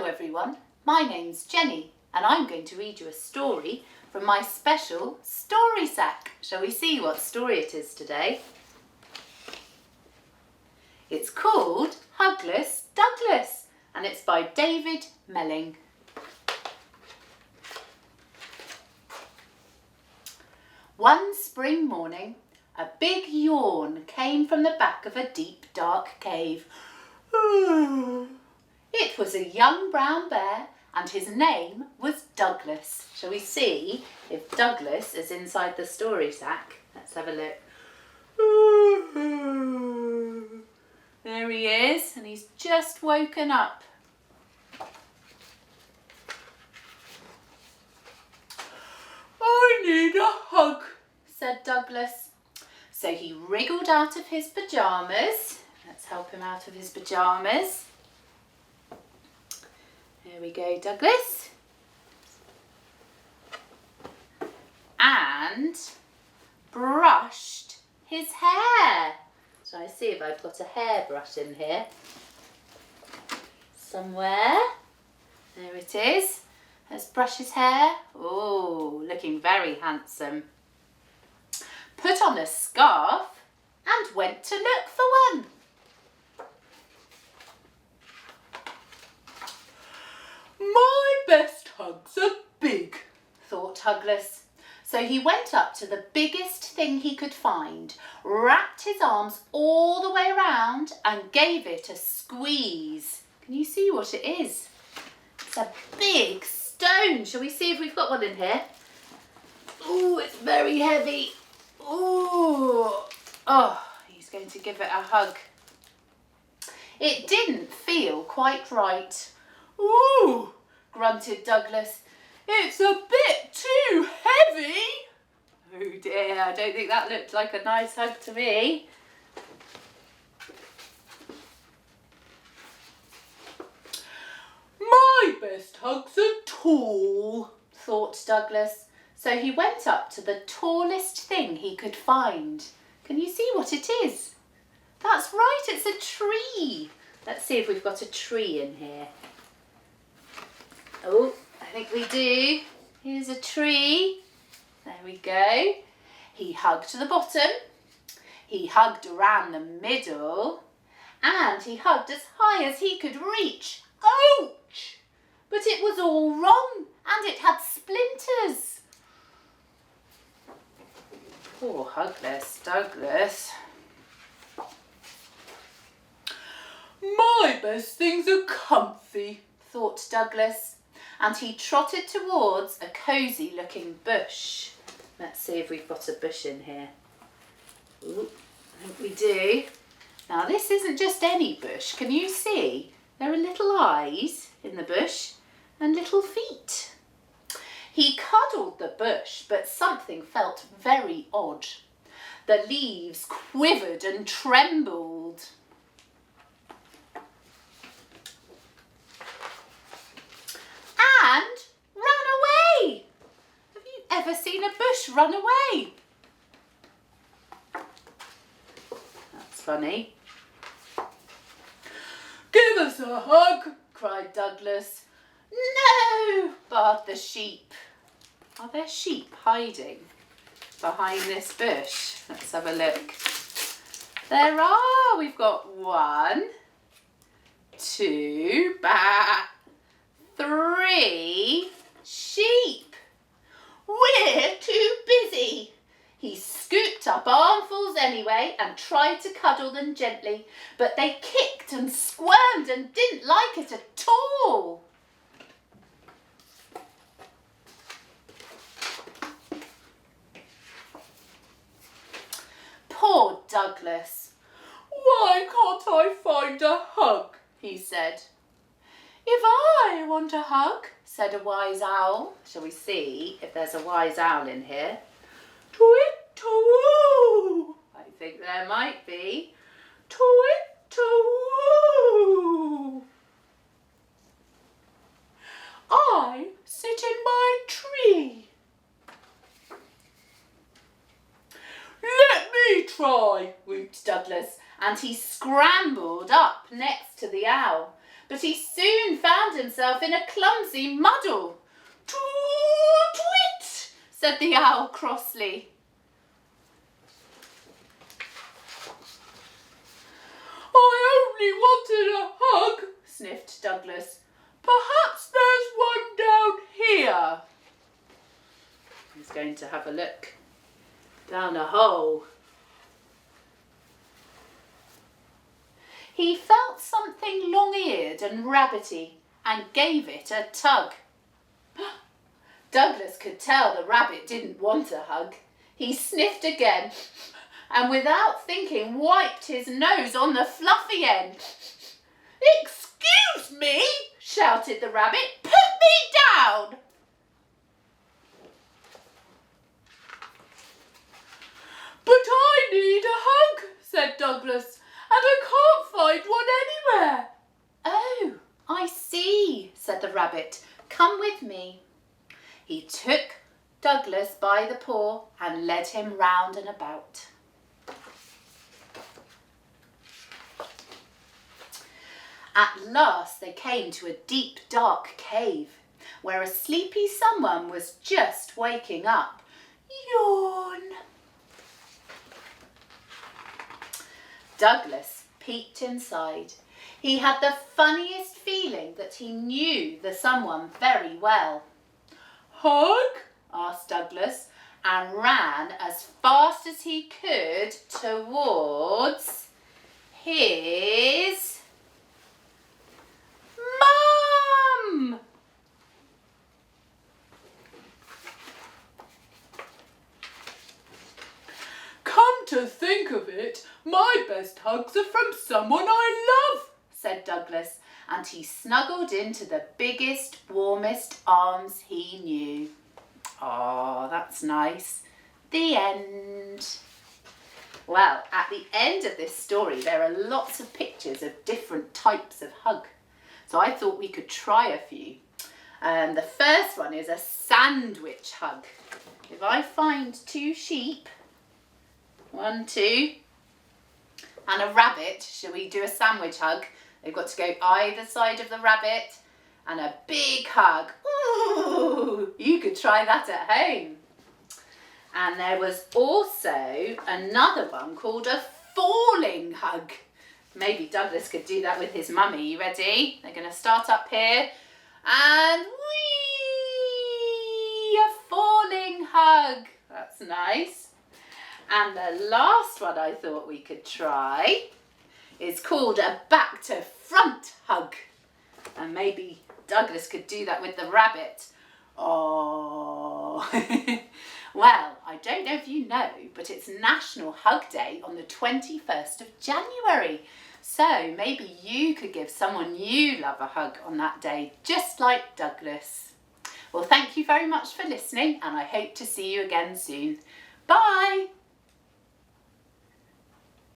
everyone, my name's Jenny and I'm going to read you a story from my special story sack. Shall we see what story it is today? It's called Hugless Douglas and it's by David Melling. One spring morning, a big yawn came from the back of a deep, dark cave. It was a young brown bear and his name was Douglas. Shall we see if Douglas is inside the story sack? Let's have a look. There he is, and he's just woken up. I need a hug, said Douglas. So he wriggled out of his pyjamas. Let's help him out of his pyjamas. There we go, Douglas. And brushed his hair. Shall I see if I've got a hairbrush in here? Somewhere. There it is. Let's brush his hair. Oh, looking very handsome. Put on a scarf and went to look for one. My best hugs are big, thought Hugless. So he went up to the biggest thing he could find, wrapped his arms all the way around and gave it a squeeze. Can you see what it is? It's a big stone. Shall we see if we've got one in here? Oh, it's very heavy. Oh, he's going to give it a hug. It didn't feel quite right. Ooh, grunted Douglas. It's a bit too heavy. Oh dear, I don't think that looked like a nice hug to me. My best hugs are tall, thought Douglas. So he went up to the tallest thing he could find. Can you see what it is? That's right, it's a tree. Let's see if we've got a tree in here. Oh, I think we do. Here's a tree. There we go. He hugged the bottom. He hugged around the middle. And he hugged as high as he could reach. Ouch! But it was all wrong and it had splinters. Poor Hugless Douglas. My best things are comfy, thought Douglas, and he trotted towards a cosy looking bush. Let's see if we've got a bush in here. Ooh, I think we do. Now this isn't just any bush. Can you see? There are little eyes in the bush and little feet. He cuddled the bush, but something felt very odd. The leaves quivered and trembled. And ran away. Have you ever seen a bush run away? That's funny. Give us a hug, cried Douglas. No, barred the sheep. Are there sheep hiding behind this bush? Let's have a look. There are. We've got 1, 2, 3 sheep. We're too busy. He scooped up armfuls anyway and tried to cuddle them gently, but they kicked and squirmed and didn't like it at all. Poor Douglas. Why can't I find a hug? He said. If I want a hug, said a wise owl. Shall we see if there's a wise owl in here? Twit-to-woo! I think there might be. Twit-to-woo! I sit in my tree. Let me try, whooped Douglas, and he scrambled up next to the owl. but he soon found himself in a clumsy muddle. "Toot-twit," said the owl crossly. "I only wanted a hug," sniffed Douglas. "Perhaps there's one down here." He's going to have a look down a hole. He felt something long-eared and rabbity and gave it a tug. Douglas could tell the rabbit didn't want a hug. He sniffed again and without thinking wiped his nose on the fluffy end. "Excuse me," shouted the rabbit, "put me down." "But I need a hug," said Douglas, "and I can't find one anywhere." "Oh, I see," said the rabbit. "Come with me." He took Douglas by the paw and led him round and about. At last they came to a deep, dark cave where a sleepy someone was just waking up. Yawn. Douglas peeked inside. He had the funniest feeling that he knew the someone very well. "Hug?" asked Douglas, and ran as fast as he could towards his mum. "Come to think of it, my best hugs are from someone I love," said Douglas, and he snuggled into the biggest, warmest arms he knew. Oh, that's nice. The end. Well, at the end of this story, there are lots of pictures of different types of hug. So I thought we could try a few. The first one is a sandwich hug. If I find two sheep, 1, 2, and a rabbit, shall we do a sandwich hug? They've got to go either side of the rabbit and a big hug. Ooh, you could try that at home. And there was also another one called a falling hug. Maybe Douglas could do that with his mummy. You ready? They're going to start up here and whee, a falling hug. That's nice. And the last one I thought we could try is called a back to front hug. And maybe Douglas could do that with the rabbit. Oh. Well, I don't know if you know, but it's National Hug Day on the 21st of January. So maybe you could give someone you love a hug on that day, just like Douglas. Well, thank you very much for listening, and I hope to see you again soon. Bye.